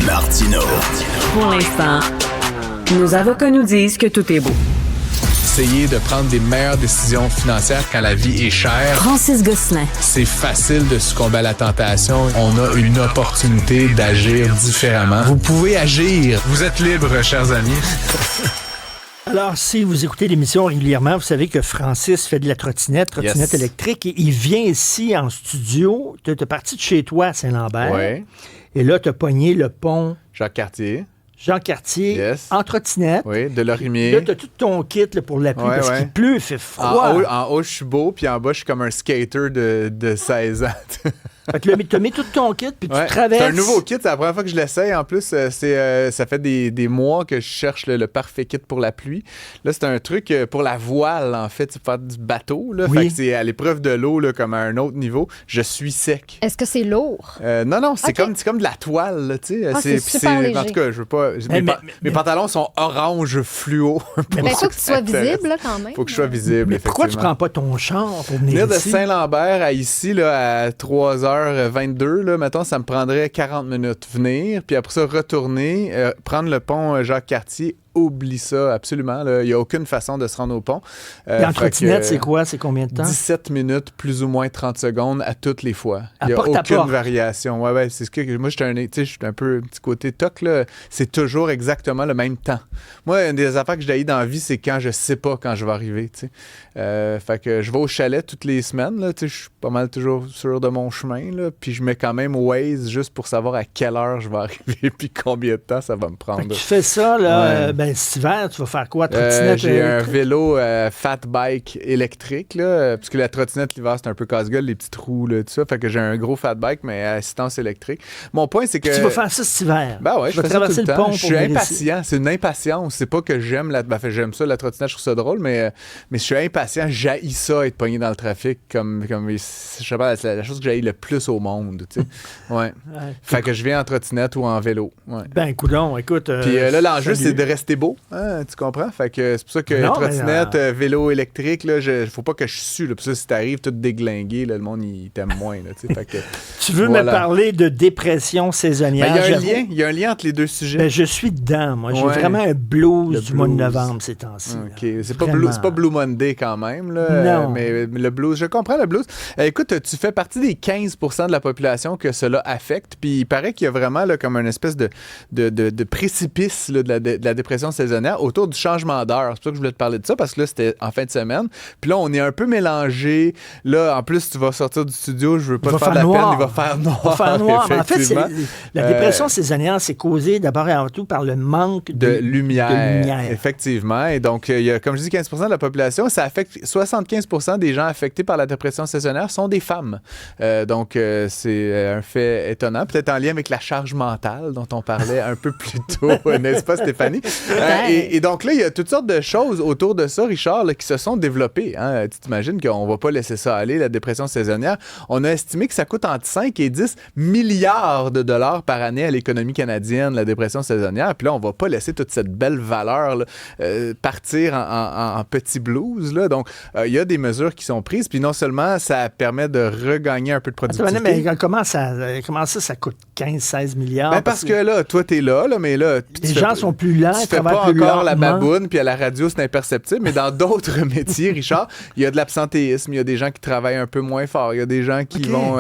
Martino. Pour l'instant, nos avocats nous disent que tout est beau. Essayer de prendre des meilleures décisions financières quand la vie est chère. Francis Gosselin. C'est facile de succomber à la tentation. On a une opportunité d'agir différemment. Vous pouvez agir. Vous êtes libres, chers amis. Alors, si vous écoutez l'émission régulièrement, vous savez que Francis fait de la trottinette Yes. électrique, et il vient ici en studio. Tu es parti de chez toi à Saint-Lambert, Oui. et là, tu as pogné le pont Jacques Cartier. Jean Cartier Yes. en trottinette. Oui, de Lorimier. Là, tu as tout ton kit là, pour la pluie, Ouais, parce ouais. qu'il pleut, il fait froid. En haut, je suis beau, puis en bas, je suis comme un skater de 16 ans. Fait que là, tu as mis tout ton kit, puis Ouais. tu traverses. C'est un nouveau kit, c'est la première fois que je l'essaye. En plus, ça fait des mois que je cherche le parfait kit pour la pluie. Là, c'est un truc pour la voile, en fait, c'est pour faire du bateau. Là. Oui. Fait que c'est à l'épreuve de l'eau, là, comme à un autre niveau. Je suis sec. Est-ce que c'est lourd? Non, c'est Ok. comme de la toile, là, tu sais. C'est super léger. En tout cas, je veux pas. Mes pantalons sont orange fluo. Mais faut que tu sois visible, là, quand même. Faut que je sois visible, Mais pourquoi tu effectivement. prends pas ton char pour venir Venir de ici? Saint-Lambert à ici, là, à 3h22, là, mettons, ça me prendrait 40 minutes venir, puis après ça, retourner, prendre le pont Jacques-Cartier. Oublie ça, absolument. Il n'y a aucune façon de se rendre au pont. Et en Fait trottinette, que, c'est quoi? C'est combien de temps? 17 minutes, plus ou moins 30 secondes à toutes les fois. À Il n'y a porte à aucune porte. variation. Ouais, c'est ce que moi, je suis un peu un petit côté toc, là. C'est toujours exactement le même temps. Moi, une des affaires que j'ai dans la vie, c'est quand je sais pas quand je vais arriver, tu sais. Fait que je vais au chalet toutes les semaines, là, tu sais, je suis pas mal toujours sûr de mon chemin, là, puis je mets quand même Waze juste pour savoir à quelle heure je vais arriver puis combien de temps ça va me prendre. Fait que tu fais ça, là, Ouais. cet hiver, tu vas faire quoi? Trottinette J'ai un électrique? vélo fat bike électrique, là, parce que la trottinette l'hiver, c'est un peu casse-gueule, les petits trous, là, tout ça. Fait que j'ai un gros fat bike, mais à assistance électrique. Mon point, c'est que... Tu vas faire ça cet hiver. Ben ouais, Tu je vas fais ça tout traverser le le temps. pont Je pour suis venir ici. impatient. C'est une impatience. C'est pas que j'aime j'aime ça, la trottinette, je trouve ça drôle, mais je suis impatient. J'haïs ça, être pogné dans le trafic, comme je sais pas, c'est la chose que j'haïs le plus au monde, tu sais. Ouais. Fait que je viens en trottinette ou en vélo. Ouais. Ben, coudonc, écoute. Puis là, l'enjeu, salut. c'est de rester beau. Hein, tu comprends? Fait que c'est pour ça que Non, trottinette, mais, vélo électrique, là, faut pas que je sue. Là. Puis ça, si t'arrives tout déglingué, là, le monde, il t'aime moins. Là, tu sais. Fait que, Tu veux voilà. me parler de dépression Ben, saisonnière? il y a un lien entre les deux sujets. Ben, je suis dedans, moi. J'ai Ouais. vraiment un blues Le du mois de blues. novembre ces temps-ci. là. OK. C'est pas Vraiment. Blue Monday quand même. Là, Non. mais le blues, je comprends le blues. Écoute, tu fais partie des 15% de la population que cela affecte. Puis il paraît qu'il y a vraiment là, comme une espèce de précipice là, de la dépression saisonnière autour du changement d'heure. C'est pour ça que je voulais te parler de ça parce que là, c'était en fin de semaine. Puis là, on est un peu mélangé. Là, en plus, tu vas sortir du studio. Je veux pas Il te va faire de la faire peine. noir. Il va faire noir. Il va faire noir. Mais en fait, effectivement. la dépression saisonnière, c'est causé d'abord et avant tout par le manque de lumière. de lumière. Effectivement. Et donc, il y a, comme je dis, 15% de la population. Ça affecte 75% des gens affectés par la dépression saisonnière sont des femmes. Donc, c'est un fait étonnant. Peut-être en lien avec la charge mentale dont on parlait un peu plus tôt, n'est-ce pas, Stéphanie? Et donc là, il y a toutes sortes de choses autour de ça, Richard, là, qui se sont développées. Hein. Tu t'imagines qu'on va pas laisser ça aller, la dépression saisonnière. On a estimé que ça coûte entre 5 et 10 milliards de dollars par année à l'économie canadienne, la dépression saisonnière. Puis là, on va pas laisser toute cette belle valeur là, partir en petit blues. Là. Donc, il y a des mesures qui sont prises. Puis non seulement ça permet de regagner un peu de productivité. Attends, mais comment ça coûte 15-16 milliards? Ben parce que là, toi, t'es là, mais là... Les gens sont plus lents, Tu ils fais pas travaillent plus encore la lentement. baboune, puis à la radio, c'est imperceptible, mais dans d'autres métiers, Richard, il y a de l'absentéisme, il y a des gens qui travaillent un peu moins fort, il y a des gens qui vont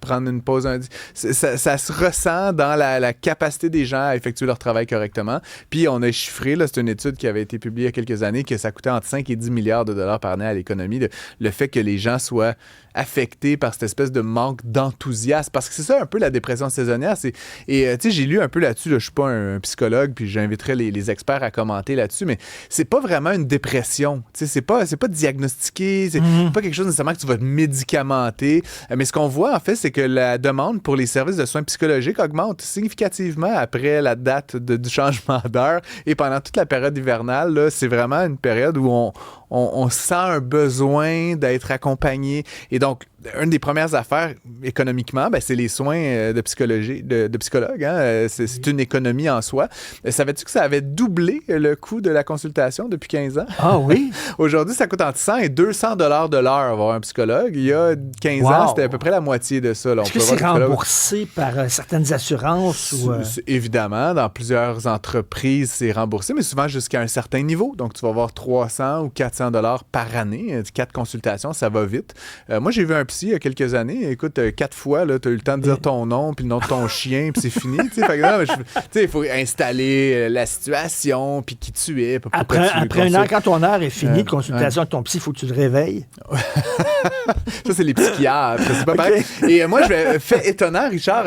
prendre une pause. Ça se ressent dans la capacité des gens à effectuer leur travail correctement. Puis on a chiffré, là, c'est une étude qui avait été publiée il y a quelques années, que ça coûtait entre 5 et 10 milliards de dollars par année à l'économie, le fait que les gens soient affectés par cette espèce de manque d'enthousiasme. Parce que c'est ça un peu la dépression saisonnière. J'ai lu un peu là-dessus, là, je suis pas un psychologue, puis j'inviterai les experts à commenter là-dessus, mais c'est pas vraiment une dépression. C'est pas diagnostiqué, c'est pas quelque chose nécessairement que tu vas te médicamenter. Mais ce qu'on voit, en fait, c'est que la demande pour les services de soins psychologiques augmente significativement après la date du changement d'heure et pendant toute la période hivernale. Là, c'est vraiment une période où on sent un besoin d'être accompagné. Et donc, une des premières affaires économiquement, ben, c'est les soins de psychologie, de psychologue. Hein? C'est une économie en soi. Savais-tu que ça avait doublé le coût de la consultation depuis 15 ans? Ah oui? Aujourd'hui, ça coûte entre 100 et 200 $ de l'heure avoir un psychologue. Il y a 15 ans, c'était à peu près la moitié de ça. Là. Est-ce que c'est remboursé par certaines assurances? Évidemment, dans plusieurs entreprises, c'est remboursé, mais souvent jusqu'à un certain niveau. Donc, tu vas avoir 300 ou 400 $ par année. 4 consultations, ça va vite. Moi, j'ai vu un psy il y a quelques années. Écoute, 4 fois, tu as eu le temps de dire ton nom, puis le nom de ton chien, puis c'est fini. Il faut installer la situation, puis qui tu es. Après une heure, quand ton heure est finie de consultation avec ton psy, il faut que tu le réveilles. Ça, c'est les psychiatres. C'est pas pareil. Et moi, fait étonnant, Richard,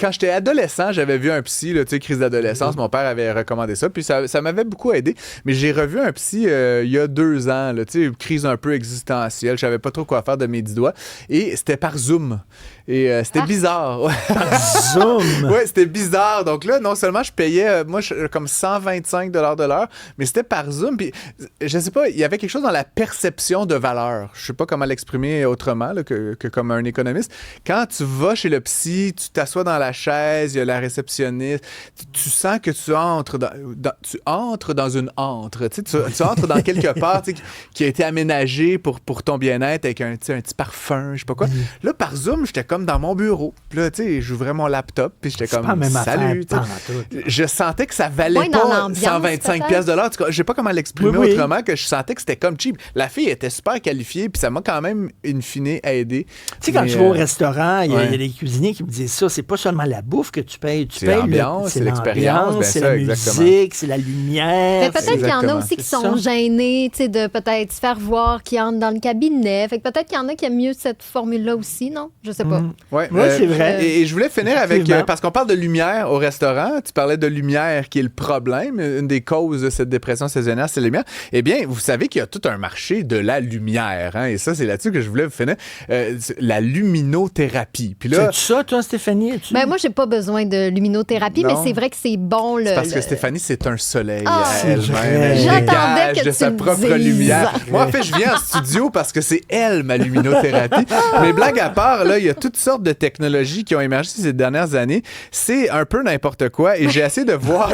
quand j'étais adolescent, j'avais vu un psy, là, crise d'adolescence. Mon père avait recommandé ça, puis ça m'avait beaucoup aidé. Mais j'ai revu un psy il y a 2 ans, là, crise un peu existentielle. Je savais pas trop quoi faire de mes 10 doigts. Et c'était par Zoom. Et c'était bizarre. Par Zoom? Oui, c'était bizarre. Donc là, non seulement je payais, comme 125 $ de l'heure, mais c'était par Zoom. Puis, je sais pas, il y avait quelque chose dans la perception de valeur. Je sais pas comment l'exprimer autrement là, que comme un économiste. Quand tu vas chez le psy, tu t'assois dans la chaise, il y a la réceptionniste, tu sens que tu entres dans une antre. Tu entres dans quelque part qui a été aménagé pour ton bien-être avec un petit parfum, je sais pas quoi. Là, par Zoom, j'étais comme dans mon bureau. Puis là, j'ouvrais mon laptop, puis j'étais comme salut. Je sentais que ça valait pas 125 $ de l'heure. Je sais pas comment l'exprimer autrement, que je sentais que c'était comme cheap. La fille était super qualifiée, puis ça m'a quand même, in fine, aidé. Tu sais, quand tu vas au restaurant, il y a des cuisiniers qui me disent ça, c'est pas seulement la bouffe que tu payes. Tu payes l'ambiance, c'est l'expérience, c'est la musique, c'est la lumière. Mais peut-être qu'il y en a aussi qui sont gênés, de peut-être se faire voir, qui entrent dans le cabinet. Fait que peut-être qu'il y en a qui aiment mieux cette formule-là aussi, non? Je sais pas. Oui, c'est vrai. Et je voulais finir avec, parce qu'on parle de lumière au restaurant, tu parlais de lumière qui est le problème, une des causes de cette dépression saisonnière, c'est la lumière. Eh bien, vous savez qu'il y a tout un marché de la lumière, hein, et ça, c'est là-dessus que je voulais vous finir, la luminothérapie. Puis là, c'est ça, toi, Stéphanie? Ben, moi, j'ai pas besoin de luminothérapie, mais c'est vrai que c'est bon. C'est parce que Stéphanie, c'est un soleil elle-même. J'attendais que de sa propre lumière. Moi, en fait, je viens en studio parce que c'est elle, ma luminothérapie. Mais blague à part, là, il y a toutes sortes de technologies qui ont émergé ces dernières années. C'est un peu n'importe quoi et j'ai essayé de voir...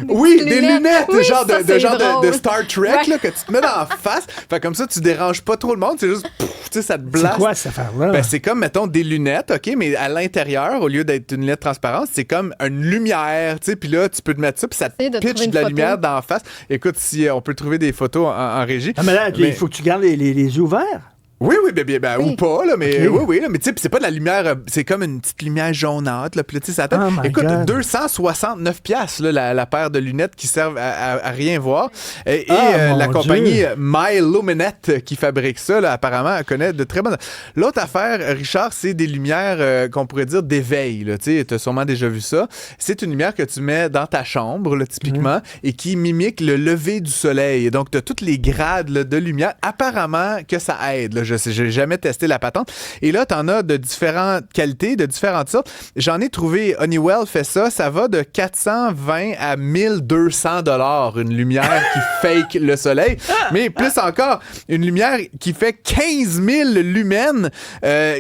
Oui, des lunettes, oui, genre de Star Trek là, que tu te mets dans la face. Fait comme ça, tu déranges pas trop le monde. C'est juste, tu sais, ça te blaste. C'est quoi cette affaire-là? Ben, c'est comme, mettons, des lunettes, OK, mais à l'intérieur, au lieu d'être une lunette transparente, c'est comme une lumière, tu sais, puis là, tu peux te mettre ça, puis ça te pitch de la lumière dans la face. Écoute, si on peut trouver des photos en régie. Ah, mais là, il faut que tu gardes les yeux ouverts. Oui, bien, ou pas, là, mais oui, là, mais tu sais, c'est pas de la lumière, c'est comme une petite lumière jaunâtre, là, puis tu sais, ça attend. Écoute, 269 $, là, la paire de lunettes qui servent à rien voir. Et la compagnie MyLuminette qui fabrique ça, là, apparemment, elle connaît de très bonnes... L'autre affaire, Richard, c'est des lumières qu'on pourrait dire d'éveil, là, tu sais, t'as sûrement déjà vu ça. C'est une lumière que tu mets dans ta chambre, là, typiquement, et qui mimique le lever du soleil. Et donc, t'as tous les grades là, de lumière. Apparemment que ça aide, là. J'ai jamais testé la patente. Et là, t'en as de différentes qualités, de différentes sortes. J'en ai trouvé, Honeywell fait ça. Ça va de 420 à 1200 $, une lumière qui fake le soleil. Mais plus encore, une lumière qui fait 15 000 lumens,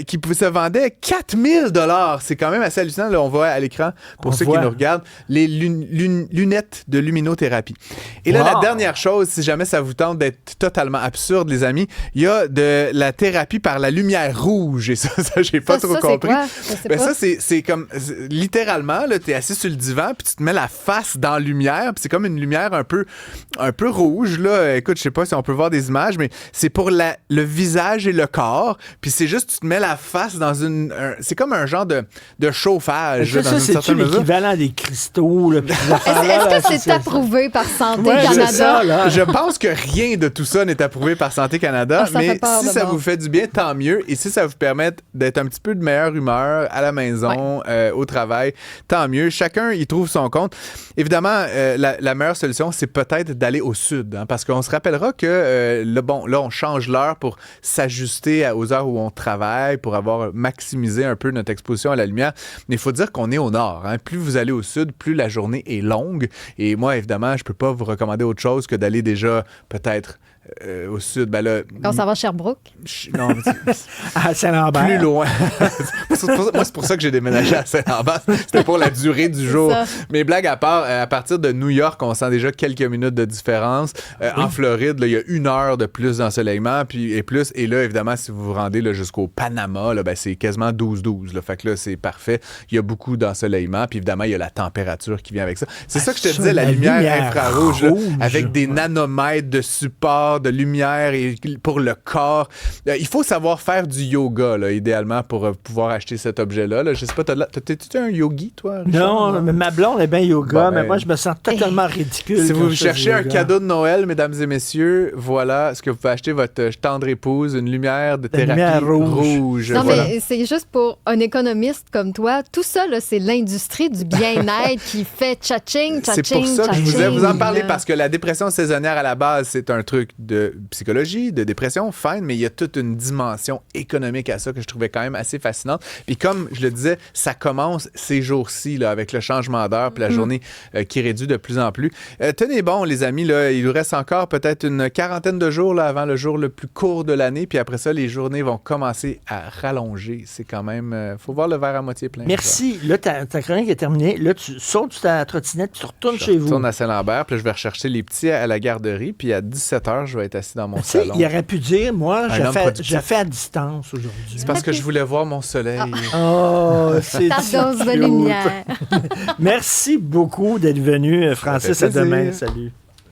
qui se vendait 4 000 $. C'est quand même assez hallucinant. Là, on voit à l'écran, pour ceux qui nous regardent, les lunettes de luminothérapie. Et là, la dernière chose, si jamais ça vous tente d'être totalement absurde, les amis, il y a de la thérapie par la lumière rouge. Et ça j'ai pas trop compris. Ça, c'est comme, littéralement, là, t'es assis sur le divan, puis tu te mets la face dans la lumière, puis c'est comme une lumière un peu rouge, là. Écoute, je sais pas si on peut voir des images, mais c'est pour le visage et le corps, puis c'est juste, tu te mets la face dans c'est comme un genre de chauffage. Ça, c'est l'équivalent des cristaux, là, est-ce que c'est approuvé par Santé Canada? Je pense que rien de tout ça n'est approuvé par Santé Canada, mais si ça vous fait du bien, tant mieux. Et si ça vous permet d'être un petit peu de meilleure humeur à la maison, au travail, tant mieux. Chacun y trouve son compte. Évidemment, la meilleure solution, c'est peut-être d'aller au sud, hein, parce qu'on se rappellera que là, on change l'heure pour s'ajuster aux heures où on travaille, pour avoir maximisé un peu notre exposition à la lumière. Mais il faut dire qu'on est au nord. Hein. Plus vous allez au sud, plus la journée est longue. Et moi, évidemment, je peux pas vous recommander autre chose que d'aller déjà peut-être au sud, ben là... Quand ça va à Sherbrooke? Non, À Saint-Lambert. plus loin. Moi, c'est pour ça que j'ai déménagé à Saint-Lambert. C'était pour la durée du jour. ça. Mais blague à part, à partir de New York, on sent déjà quelques minutes de différence. En Floride, là, il y a 1 heure de plus d'ensoleillement. Et là, évidemment, si vous vous rendez là, jusqu'au Panama, là, ben, c'est quasiment 12-12. Là. Fait que là, c'est parfait. Il y a beaucoup d'ensoleillement. Puis évidemment, il y a la température qui vient avec ça. C'est ça que je te disais, la lumière infrarouge, là, avec des nanomètres de support, de lumière et pour le corps. Il faut savoir faire du yoga, là, idéalement, pour pouvoir acheter cet objet-là. Là. Je sais pas, t'es-tu un yogi, toi, Richard? Non, mais ma blonde est bien yoga, Bon, mais moi, je me sens totalement ridicule. Si quand vous je fais cherchez du un yoga. cadeau de Noël, mesdames et messieurs, voilà ce que vous pouvez acheter votre tendre épouse, une lumière de thérapie lumière rouge. Non, Voilà. mais c'est juste pour un économiste comme toi. Tout ça, là, c'est l'industrie du bien-être qui fait tcha-ching, tcha-ching, C'est pour ça que je voulais tcha-ching, vous en parler là. parce que la dépression saisonnière à la base, c'est un truc de psychologie, de dépression, fine, mais il y a toute une dimension économique à ça que je trouvais quand même assez fascinante. Puis comme je le disais, ça commence ces jours-ci là, avec le changement d'heure puis la journée qui réduit de plus en plus. Tenez bon, les amis, là, il nous reste encore peut-être une quarantaine de jours là, avant le jour le plus court de l'année. Puis après ça, les journées vont commencer à rallonger. C'est quand même... faut voir le verre à moitié plein. Merci. Là, ta chronique est terminée. Là, tu sautes sur ta trottinette, tu retournes chez vous. Je retourne à Saint-Lambert, puis là, je vais rechercher les petits à la garderie. Puis à 17h, je vais être assis dans mon Tu sais, salon. il aurait pu dire, moi, Un homme productif. j'ai fait à distance aujourd'hui. C'est parce que je voulais voir mon soleil. Oh, c'est Ta dose de cute. lumière. Merci beaucoup d'être venu, Francis. Ça À fait demain. plaisir. Salut.